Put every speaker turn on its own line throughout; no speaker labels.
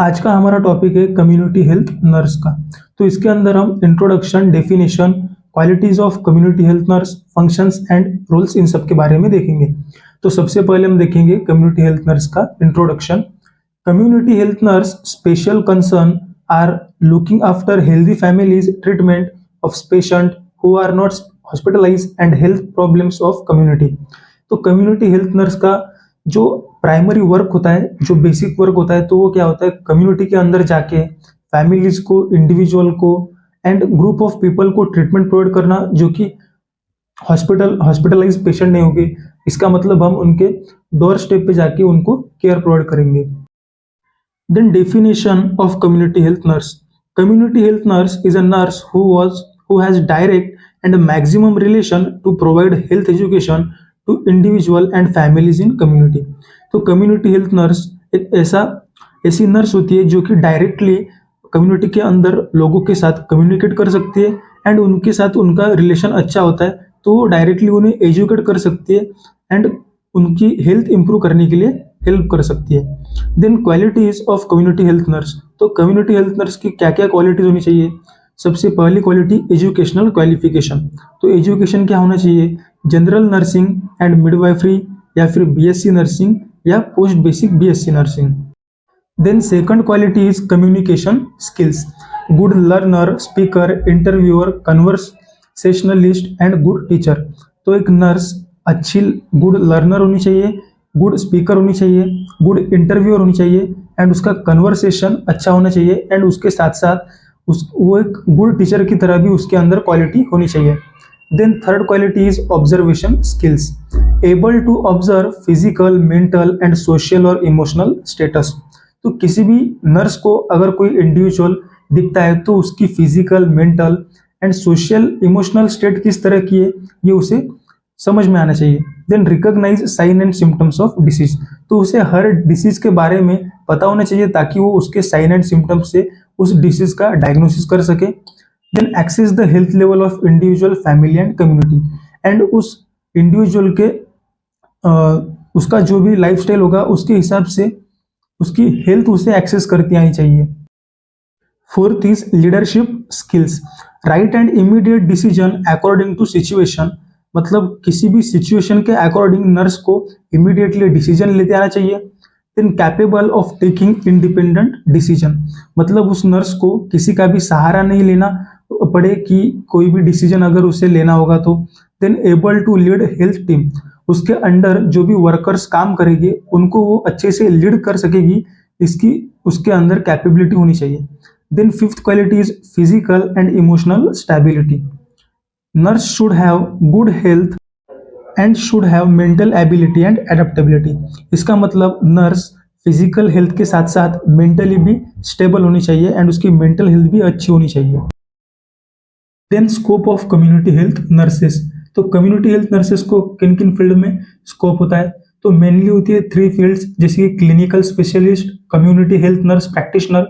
आज का हमारा टॉपिक है कम्युनिटी हेल्थ नर्स का। तो इसके अंदर हम introduction, definition, qualities of community health nurse, functions and roles इन सब के बारे में देखेंगे। तो सबसे पहले हम देखेंगे कम्युनिटी हेल्थ नर्स का introduction. Community health nurse special concern are looking after healthy families, treatment of patient who are not hospitalise and health problems of community. तो कम्युनिटी हेल्थ नर्स का जो प्राइमरी वर्क होता है, जो basic work होता है, तो वो क्या होता है, कम्युनिटी के अंदर जाके फैमिलीज को, इंडिविजुअल को एंड ग्रुप ऑफ पीपल को ट्रीटमेंट प्रोवाइड करना जो कि हॉस्पिटलाइज पेशेंट नहीं होंगे। इसका मतलब हम उनके डोर स्टेप पे जाके उनको केयर प्रोवाइड करेंगे। Then definition of community health nurse. Community health nurse is a nurse who has direct and maximum relation to provide health education to individual and families in community. तो community health nurse एक ऐसी nurse होती है जो कि directly community के अंदर लोगों के साथ कम्युनिकेट कर सकती है एंड उनके साथ उनका रिलेशन अच्छा होता है, तो वो डायरेक्टली उन्हें एजुकेट कर सकती है एंड उनकी हेल्थ इंप्रूव करने के लिए हेल्प कर सकती है। Then qualities of community health nurse. तो कम्युनिटी हेल्थ नर्स की क्या क्या क्वालिटीज होनी चाहिए? सबसे पहली क्वालिटी एजुकेशनल क्वालिफिकेशन। तो एजुकेशन क्या होना चाहिए? जनरल नर्सिंग एंड मिडवाइफरी, या फिर बीएससी नर्सिंग या post basic BSc nursing. Then second quality is communication skills. Good learner, speaker, interviewer, conversationalist and good teacher. तो एक नर्स अच्छी गुड लर्नर होनी चाहिए, गुड स्पीकर होनी चाहिए, गुड इंटरव्यूअर होनी चाहिए एंड उसका कन्वर्सेशन अच्छा होना चाहिए एंड उसके साथ साथ वो एक गुड टीचर की तरह भी उसके अंदर क्वालिटी होनी चाहिए। Then third quality is observation skills. Able to observe physical, mental and social और इमोशनल स्टेटस। तो किसी भी नर्स को अगर कोई इंडिविजुअल दिखता है तो उसकी physical, mental and social, emotional state किस तरह की है ये उसे समझ में आना चाहिए। Then recognise sign and symptoms of disease. तो उसे हर डिसीज के बारे में पता होना चाहिए ताकि वो उसके साइन एंड सिम्टम्स से उस डिसीज का डायग्नोसिस कर सके। Then access the health level of individual, family and community. And उस इंडिविजुअल के उसका जो भी लाइफस्टाइल होगा उसके हिसाब से उसकी हेल्थ उसे एक्सेस करती आनी चाहिए। Fourth is leadership skills. Right and immediate decision according to situation. मतलब किसी भी सिचुएशन के अकॉर्डिंग नर्स को इमीडिएटली डिसीजन लेते आना चाहिए। Then capable of taking independent decision. मतलब उस नर्स को किसी का भी सहारा नहीं लेना पड़े कि कोई भी डिसीजन अगर उसे लेना होगा तो। Then able to lead health team. उसके अंडर जो भी वर्कर्स काम करेंगे उनको वो अच्छे से लीड कर सकेगी, इसकी उसके अंदर कैपेबिलिटी होनी चाहिए। Then fifth quality is physical and emotional stability. Nurse should have good health and should have mental ability and adaptability. इसका मतलब नर्स फिजिकल हेल्थ के साथ साथ मेंटली भी स्टेबल होनी चाहिए एंड उसकी मेंटल हेल्थ भी अच्छी होनी चाहिए। Then scope of community health nurses. तो कम्युनिटी हेल्थ नर्सेस को किन किन फील्ड में स्कोप होता है? तो मेनली होती है 3 फील्ड्स, जैसे कि clinical specialist, community health nurse practitioner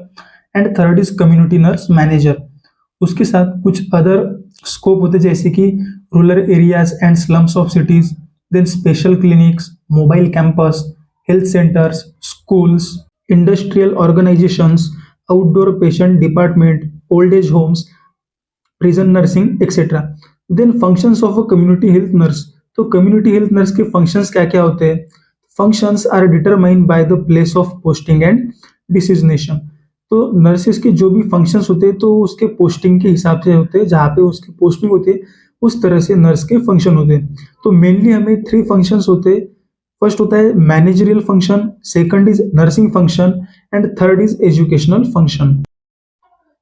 and third is community nurse manager. उसके साथ कुछ अदर स्कोप होते हैं जैसे कि rural areas and slums of cities, then special clinics, mobile campus, health centres, schools, industrial organisations, outdoor patient department, old age homes, prison nursing etcetera. Then functions of a community health nurse. तो community health nurse के functions क्या क्या होते हैं? Functions are determined by the place of posting and designation. तो nurses के जो भी फंक्शंस होते हैं तो उसके पोस्टिंग के हिसाब से होते हैं, जहाँ पे उसकी पोस्टिंग होती है उस तरह से नर्स के फंक्शन होते हैं। तो मेनली हमें 3 फंक्शंस होते हैं। फर्स्ट होता है managerial function, second is nursing function and third is educational function.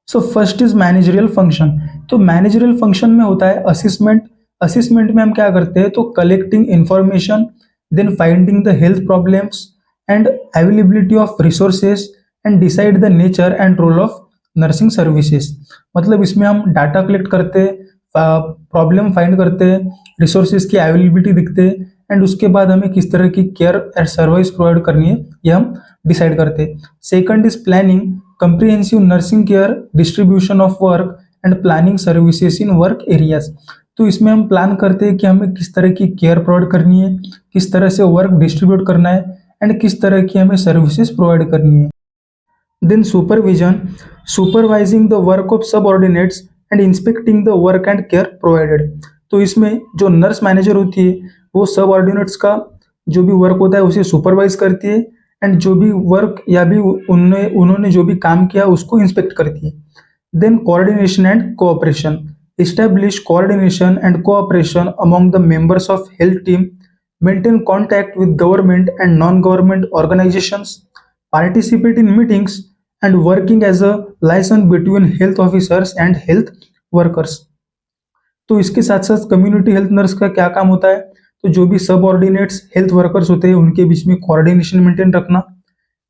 So first is managerial function. तो मैनेजरियल फंक्शन में होता है असिस्मेंट। असिस्मेंट में हम क्या करते हैं? तो collecting information, then finding the health problems and availability of resources and decide the nature and role of nursing services. मतलब इसमें हम डाटा कलेक्ट करते हैं, प्रॉब्लम फाइंड करते हैं, रिसोर्सेज की अवेलेबिलिटी दिखते हैं एंड उसके बाद हमें किस तरह की केयर एंड सर्विस प्रोवाइड करनी है ये हम डिसाइड करते हैं। Second is planning, comprehensive nursing care, distribution of work and planning services in work areas. तो इसमें हम प्लान करते हैं कि हमें किस तरह की केयर प्रोवाइड करनी है, किस तरह से वर्क डिस्ट्रीब्यूट करना है एंड किस तरह की हमें सर्विसेज प्रोवाइड करनी है। Then supervision, supervising the work of subordinates and inspecting the work and care provided. तो इसमें जो नर्स मैनेजर होती है वो सबऑर्डिनेट्स का जो भी वर्क होता है उसे सुपरवाइज करती है एंड जो भी वर्क या भी उन्होंने उन्होंने जो भी काम किया उसको इंस्पेक्ट करती है. Then coordination and cooperation, establish coordination and cooperation among the members of health team, maintain contact with government and non-government organizations, participate in meetings and working as a liaison between health officers and health workers. तो इसके साथ साथ community health nurse का क्या काम होता है, तो जो भी सब ऑर्डिनेट्स हेल्थ वर्कर्स होते हैं उनके बीच में कोऑर्डिनेशन मेंटेन रखना,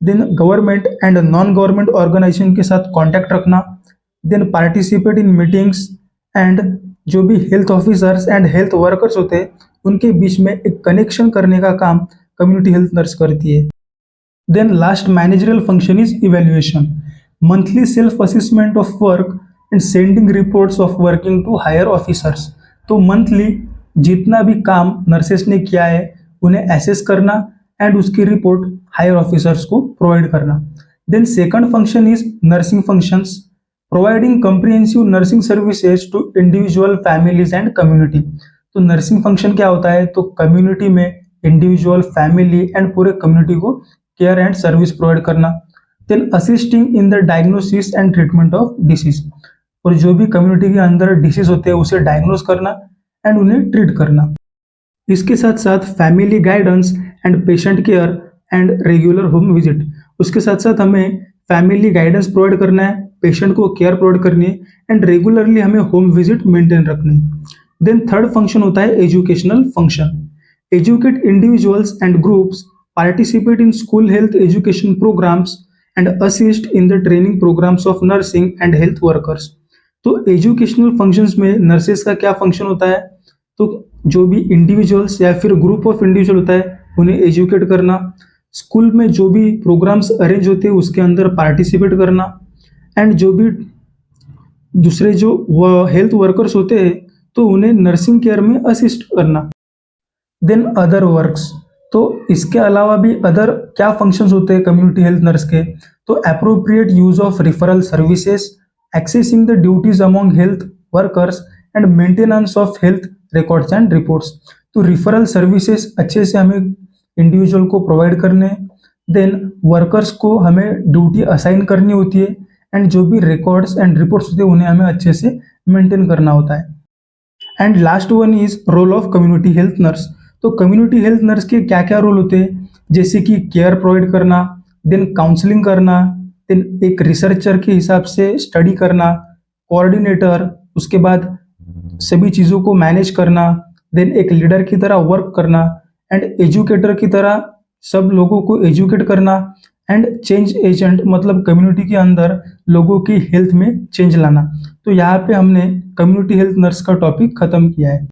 then government and non government organisation के साथ कांटेक्ट रखना, then participate in meetings and जो भी health officers and health workers होते हैं उनके बीच में एक कनेक्शन करने का काम कम्युनिटी हेल्थ नर्स करती है. Then last managerial function is evaluation, monthly self-assessment of work and sending reports of working to higher officers. तो मंथली जितना भी काम नर्सेस ने किया है उन्हें एसेस करना एंड उसकी रिपोर्ट हायर ऑफिसर्स को प्रोवाइड करना. Then second function is nursing functions, providing comprehensive nursing services to individual families and community. तो नर्सिंग फंक्शन क्या होता है, तो कम्युनिटी में इंडिविजुअल फैमिली एंड पूरे कम्युनिटी को केयर एंड सर्विस प्रोवाइड करना. Then assisting in the diagnosis and treatment of disease, और जो भी कम्युनिटी के अंदर डिसीज होते हैं उसे डायग्नोस करना एंड उन्हें ट्रीट करना. इसके साथ साथ family guidance and patient care and regular home visit, उसके साथ साथ हमें फैमिली गाइडेंस प्रोवाइड करना है, पेशेंट को केयर प्रोवाइड करनी है एंड रेगुलरली हमें होम विजिट मेंटेन रखनी है. देन थर्ड फंक्शन होता है educational function, educate individuals and groups, participate in school health education programs and assist in the training programs of nursing and health workers. तो educational functions में nurses का क्या function होता है, तो जो भी इंडिविजुअल्स या फिर ग्रुप ऑफ इंडिविजुअल होता है उन्हें एजुकेट करना, स्कूल में जो भी प्रोग्राम्स अरेंज होते हैं उसके अंदर पार्टिसिपेट करना एंड जो भी दूसरे जो हेल्थ वर्कर्स होते हैं तो उन्हें नर्सिंग केयर में असिस्ट करना. देन अदर वर्क्स, तो इसके अलावा भी अदर क्या फंक्शंस होते हैं कम्युनिटी हेल्थ नर्स के, तो appropriate use of referral services, accessing the duties among health workers and maintenance of health records and reports. तो रिफरल सर्विसेज अच्छे से हमें इंडिविजुअल को प्रोवाइड करने, देन वर्कर्स को हमें ड्यूटी असाइन करनी होती है एंड जो भी रिकॉर्ड्स एंड रिपोर्ट्स होते हैं उन्हें हमें अच्छे से मेंटेन करना होता है. And last one is role of community health nurse. तो कम्युनिटी हेल्थ नर्स के क्या क्या रोल होते हैं, जैसे कि केयर प्रोवाइड करना, देन काउंसलिंग करना, देन एक रिसर्चर के हिसाब से स्टडी करना, कोऑर्डिनेटर, उसके बाद सभी चीज़ों को मैनेज करना, देन एक लीडर की तरह वर्क करना एंड एजुकेटर की तरह सब लोगों को एजुकेट करना एंड चेंज एजेंट, मतलब कम्युनिटी के अंदर लोगों की हेल्थ में चेंज लाना. तो यहाँ पे हमने कम्युनिटी हेल्थ नर्स का टॉपिक खत्म किया है.